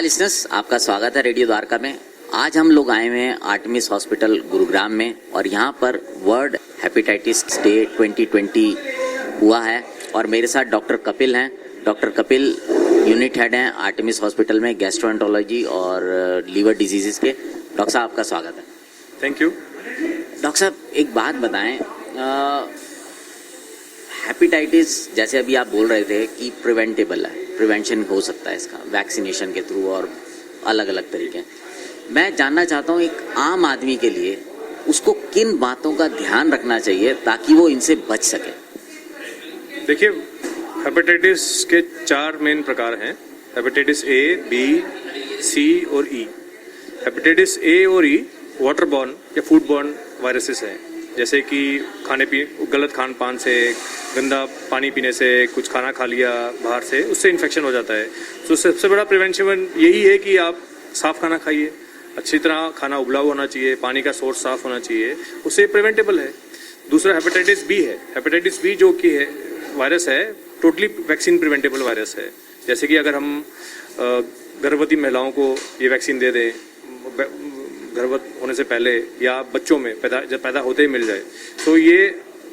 हाय listeners, आपका स्वागत है रेडियो द्वारका में। आज हम लोग आए हुए हैं आर्टेमिस हॉस्पिटल गुरुग्राम में और यहाँ पर वर्ल्ड हेपेटाइटिस डे 2020 हुआ है और मेरे साथ डॉक्टर कपिल हैं। डॉक्टर कपिल यूनिट हेड हैं आर्टेमिस हॉस्पिटल में गैस्ट्रोएंटरोलॉजी और लीवर डिजीजेस के। डॉक्टर साहब आपका स्वागत है। Thank you. डॉक्टर साहब एक बात बताएं, हेपेटाइटिस जैसे अभी आप बोल रहे थे कि प्रिवेंटेबल है, प्रिवेंशन हो सकता है इसका वैक्सीनेशन के थ्रू और अलग अलग तरीके। मैं जानना चाहता हूँ एक आम आदमी के लिए उसको किन बातों का ध्यान रखना चाहिए ताकि वो इनसे बच सके। देखिए, हेपेटाइटिस के 4 मेन प्रकार हैं। हेपेटाइटिस ए, बी, सी और ई। हेपेटाइटिस ए और ई वाटरबॉर्न या फूडबॉर्न वायरसेस हैं, जैसे कि गलत खान पान से, गंदा पानी पीने से, कुछ खाना खा लिया बाहर से, उससे इन्फेक्शन हो जाता है। तो सबसे बड़ा प्रिवेंशन यही है कि आप साफ खाना खाइए, अच्छी तरह खाना उबला हुआ होना चाहिए, पानी का सोर्स साफ होना चाहिए, उससे प्रिवेंटेबल है। दूसरा हेपेटाइटिस बी है। हेपेटाइटिस बी जो कि है वायरस है, टोटली वैक्सीन प्रिवेंटेबल वायरस है। जैसे कि अगर हम गर्भवती महिलाओं को ये वैक्सीन दे दें गर्भवती होने से पहले या बच्चों में जब पैदा होते ही मिल जाए, तो ये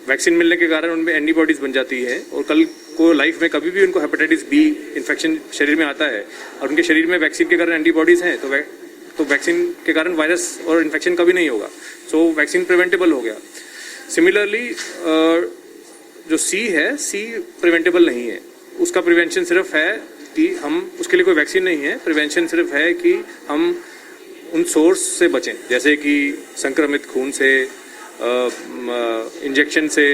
वैक्सीन मिलने के कारण उनमें एंटीबॉडीज बन जाती है और कल को लाइफ में कभी भी उनको हेपेटाइटिस बी इन्फेक्शन शरीर में आता है और उनके शरीर में वैक्सीन के कारण एंटीबॉडीज हैं तो वैक्सीन के कारण वायरस और इन्फेक्शन कभी नहीं होगा। सो वैक्सीन प्रिवेंटेबल हो गया। सिमिलरली जो सी है, सी प्रिवेंटेबल नहीं है। उसका प्रिवेंशन सिर्फ है कि हम उसके लिए कोई वैक्सीन नहीं है, प्रिवेंशन सिर्फ है कि हम उन सोर्स से बचें, जैसे कि संक्रमित खून से, इंजेक्शन से,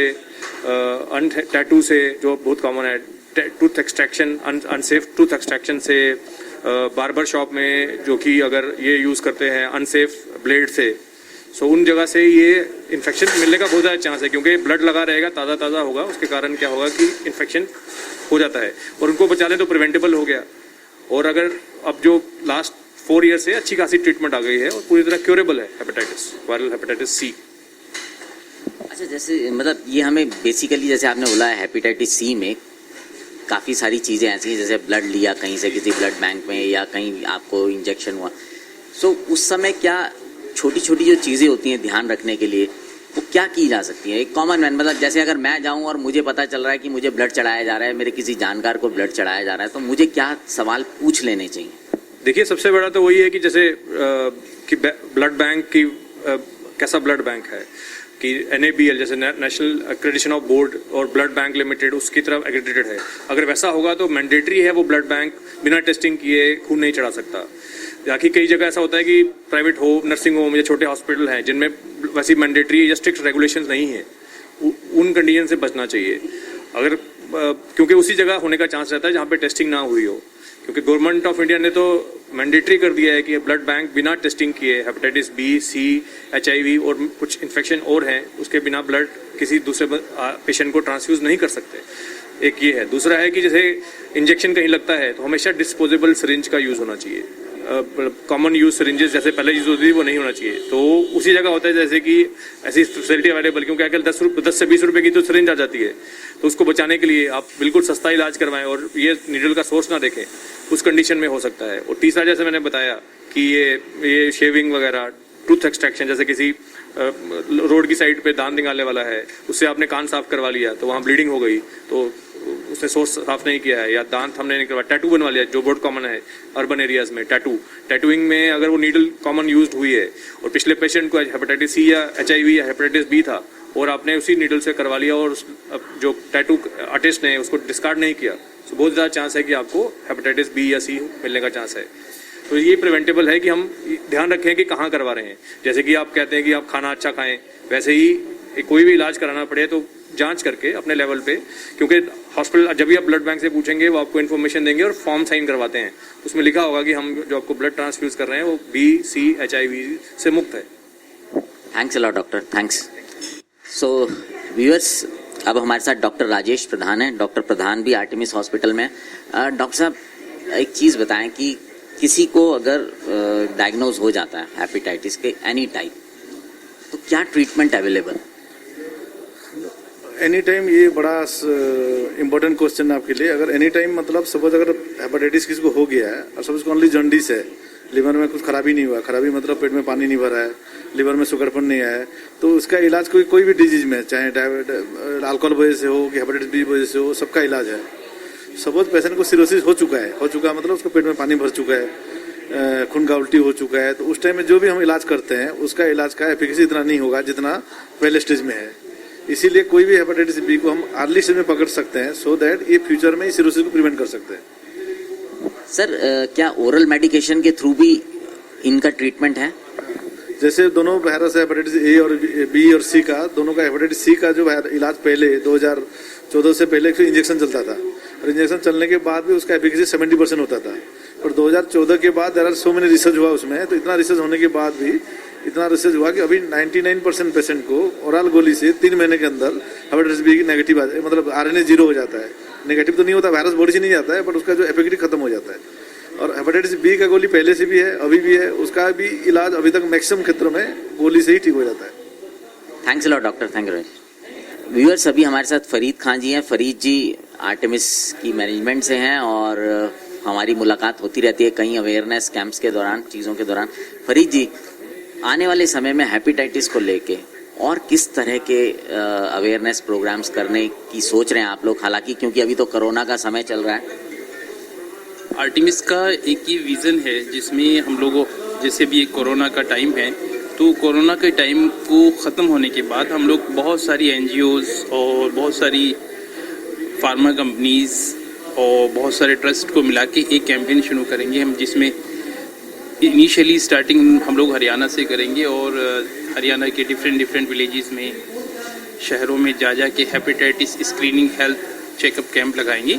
टैटू से जो बहुत कॉमन है, tooth extraction, unsafe tooth extraction से, बार्बर शॉप में जो कि अगर ये यूज़ करते हैं अनसेफ ब्लेड से, सो उन जगह से ये इन्फेक्शन मिलने का बहुत ज़्यादा चांस है, क्योंकि ब्लड लगा रहेगा, ताज़ा होगा, उसके कारण क्या होगा कि इन्फेक्शन हो जाता है और उनको बचा लें तो प्रिवेंटेबल हो गया। और अगर अब जो लास्ट 4 ईयर से अच्छी खासी ट्रीटमेंट आ गई है और पूरी तरह क्योरेबल है हेपेटाइटिस, वायरल हेपेटाइटिस सी। अच्छा, जैसे मतलब ये हमें बेसिकली जैसे आपने बोला है हेपेटाइटिस सी में काफ़ी सारी चीज़ें ऐसी हैं, जैसे ब्लड लिया कहीं से किसी ब्लड बैंक में या कहीं आपको इंजेक्शन हुआ, सो उस समय क्या छोटी छोटी जो चीज़ें होती हैं ध्यान रखने के लिए वो क्या की जा सकती है? एक कॉमन मैन, मतलब जैसे अगर मैं जाऊं और मुझे पता चल रहा है कि मुझे ब्लड चढ़ाया जा रहा है, मेरे किसी जानकार को ब्लड चढ़ाया जा रहा है, तो मुझे क्या सवाल पूछ लेने चाहिए? देखिए, सबसे बड़ा तो वही है कि जैसे कि ब्लड बैंक की कैसा ब्लड बैंक है, कि NABL जैसे नेशनल एक्रेडिटेशन ऑफ बोर्ड और ब्लड बैंक लिमिटेड उसकी तरफ एक्रेडिटेड है। अगर वैसा होगा तो मैंडेटरी है वो ब्लड बैंक बिना टेस्टिंग किए खून नहीं चढ़ा सकता। बाकी कई जगह ऐसा होता है कि प्राइवेट नर्सिंग होम या छोटे हॉस्पिटल हैं जिनमें वैसी मैंडेटरी या स्ट्रिक्ट रेगुलेशंस नहीं है, उन कंडीशन से बचना चाहिए। अगर क्योंकि उसी जगह होने का चांस रहता है जहाँ पे टेस्टिंग ना हुई हो, क्योंकि गवर्नमेंट ऑफ इंडिया ने तो मैंडेटरी कर दिया है कि ब्लड बैंक बिना टेस्टिंग किए हेपेटाइटिस बी, सी, HIV और कुछ इन्फेक्शन और हैं, उसके बिना ब्लड किसी दूसरे पेशेंट को ट्रांसफ्यूज नहीं कर सकते। एक ये है। दूसरा है कि जैसे इंजेक्शन कहीं लगता है तो हमेशा डिस्पोजेबल सिरिंज का यूज़ होना चाहिए। कॉमन यूज सिरिंजेस जैसे पहले यूज होती थी वो नहीं होना चाहिए। तो उसी जगह होता है जैसे कि ऐसी फैसिलिटी अवेलेबल, क्योंकि आजकल 10 से 20 रुपए की तो सिरिंज आ जाती है, तो उसको बचाने के लिए आप बिल्कुल सस्ता इलाज करवाएं और ये नीडल का सोर्स ना देखें, उस कंडीशन में हो सकता है। और तीसरा, जैसे मैंने बताया कि ये शेविंग वगैरह, टूथ एक्सट्रैक्शन, जैसे किसी रोड की साइड पे दांत निकालने वाला है, उससे आपने कान साफ करवा लिया तो वहाँ ब्लीडिंग हो गई, तो उसने सोर्स साफ नहीं किया है, या दांत हमने नहीं करवाया, टैटू बनवा लिया जो बहुत कॉमन है अर्बन एरियाज में। टैटूइंग में अगर वो नीडल कॉमन यूज्ड हुई है और पिछले पेशेंट को हेपेटाइटिस सी या HIV या हेपेटाइटिस बी था और आपने उसी नीडल से करवा लिया और जो टैटू आर्टिस्ट ने उसको डिस्कार्ड नहीं किया, तो बहुत ज़्यादा चांस है कि आपको हेपेटाइटिस बी या सी मिलने का चांस है। तो ये प्रिवेंटेबल है कि हम ध्यान रखें कि कहाँ करवा रहे हैं। जैसे कि आप कहते हैं कि आप खाना अच्छा खाएं, वैसे ही कोई भी इलाज कराना पड़े तो जांच करके अपने लेवल पे, क्योंकि हॉस्पिटल जब भी आप ब्लड बैंक से पूछेंगे वो आपको इन्फॉर्मेशन देंगे और फॉर्म साइन करवाते हैं, उसमें लिखा होगा कि हम जो आपको ब्लड ट्रांसफ्यूज कर रहे हैं वो बी, सी, HIV से मुक्त है। Thanks a lot doctor, thanks. So viewers, अब हमारे साथ डॉक्टर राजेश प्रधान हैं। डॉक्टर प्रधान भी आर्टेमिस हॉस्पिटल में। डॉक्टर साहब, एक चीज़ बताएं कि किसी को अगर डायग्नोज हो जाता है हेपेटाइटिस के एनी टाइप, तो क्या ट्रीटमेंट अवेलेबल? एनी टाइम ये बड़ा इम्पोर्टेंट क्वेश्चन है आपके लिए। अगर एनी टाइम मतलब सपोज अगर हेपेटाइटिस किसी को हो गया है और सपोज ओनली जॉन्डिस है, लिवर में कुछ खराबी नहीं हुआ, खराबी मतलब पेट में पानी नहीं भरा है, लिवर में शुगरपन नहीं आया है, तो उसका इलाज कोई भी डिजीज में, चाहे अल्कोहल वजह से हो कि हेपेटाइटिस बी वजह से हो, सबका इलाज है। सपोज पेशेंट को सिरोसिस हो चुका मतलब उसको पेट में पानी भर चुका है, खून का उल्टी हो चुका है, तो उस टाइम में जो भी हम इलाज करते हैं उसका इलाज का एफिकेसी इतना नहीं होगा जितना पहले स्टेज में है। इसीलिए कोई भी हेपेटाइटिस बी को हम अर्ली स्टेज में पकड़ सकते हैं, सो दैट ये फ्यूचर में सिरोसिस को प्रिवेंट कर सकते हैं। सर क्या ओरल मेडिकेशन के थ्रू भी इनका ट्रीटमेंट है? जैसे दोनों वायरस है, हेपेटाइटिस ए और बी और सी का, दोनों का हेपेटाइटिस सी का जो इलाज पहले 2014 से पहले इंजेक्शन चलता था, और इंजेक्शन चलने के बाद भी उसका एफिकेसी 70% होता था। और 2014 के बाद there are so many research हुआ उसमें, तो इतना रिसर्च होने के बाद भी इतना रिसर्च हुआ कि अभी 99% पेशेंट को ओरल गोली से 3 महीने के अंदर हेपेटाइटिस बी की नेगेटिव मतलब RNA 0 हो जाता है। नेगेटिव तो नहीं होता, वायरस बॉडी से नहीं जाता है, बट उसका जो एफिकेसी खत्म हो जाता है। और हेपेटाइटिस बी का गोली पहले से भी है, अभी भी है, उसका भी इलाज अभी तक मैक्सिमम क्षेत्रों में गोली से ही ठीक हो जाता है। Thanks a lot doctor, thank you. Viewers, अभी हमारे साथ फरीद खान जी हैं। फरीद जी आर्टेमिस की मैनेजमेंट से हैं और हमारी मुलाकात होती रहती है कई अवेयरनेस कैंप्स के दौरान, चीज़ों के दौरान। फरीद जी, आने वाले समय में हेपेटाइटिस को लेके और किस तरह के अवेयरनेस प्रोग्राम्स करने की सोच रहे हैं आप लोग, हालांकि क्योंकि अभी तो कोरोना का समय चल रहा है? आर्टेमिस का एक ही विज़न है जिसमें हम लोगों, जैसे भी कोरोना का टाइम है, तो कोरोना के टाइम को ख़त्म होने के बाद हम लोग बहुत सारी NGOs और बहुत सारी फार्मा कंपनीज़ और बहुत सारे ट्रस्ट को मिला के एक कैंपेन शुरू करेंगे हम, जिसमें इनिशियली स्टार्टिंग हम लोग हरियाणा से करेंगे और हरियाणा के डिफरेंट विलेजेस में, शहरों में जा के hepatitis screening health checkup camp लगाएंगे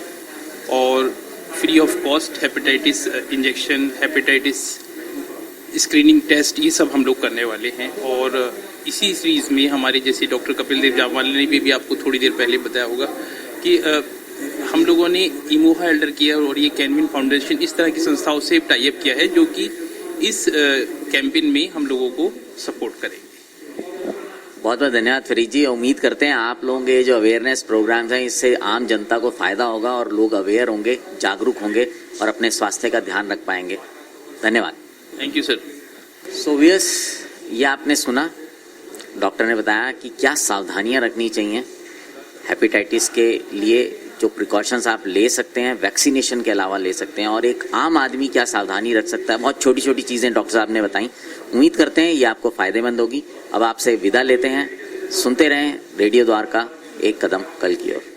और free of cost hepatitis injection, hepatitis screening test, ये सब हम लोग करने वाले हैं। और इसी सीरीज़ में हमारे जैसे डॉक्टर कपिल देव जामवाल ने भी आपको थोड़ी देर पहले बताया होगा कि हम लोगों ने इमोहा एल्डर केयर और ये कैनविन फाउंडेशन इस तरह की संस्थाओं से टाई अप किया है जो कि इस कैंपेन में हम लोगों को सपोर्ट करेंगे। बहुत बहुत धन्यवाद फरीद जी। उम्मीद करते हैं आप लोगों के जो अवेयरनेस प्रोग्राम्स हैं इससे आम जनता को फ़ायदा होगा और लोग अवेयर होंगे, जागरूक होंगे और अपने स्वास्थ्य का ध्यान रख पाएंगे। धन्यवाद। Thank you sir. So viewers, ये आपने सुना, डॉक्टर ने बताया कि क्या सावधानियां रखनी चाहिए हेपेटाइटिस के लिए, जो प्रिकॉशंस आप ले सकते हैं वैक्सीनेशन के अलावा ले सकते हैं, और एक आम आदमी क्या सावधानी रख सकता है। बहुत छोटी छोटी चीज़ें डॉक्टर साहब ने बताई। उम्मीद करते हैं ये आपको फ़ायदेमंद होगी। अब आपसे विदा लेते हैं। सुनते रहें रेडियो द्वारका, एक कदम कल की ओर।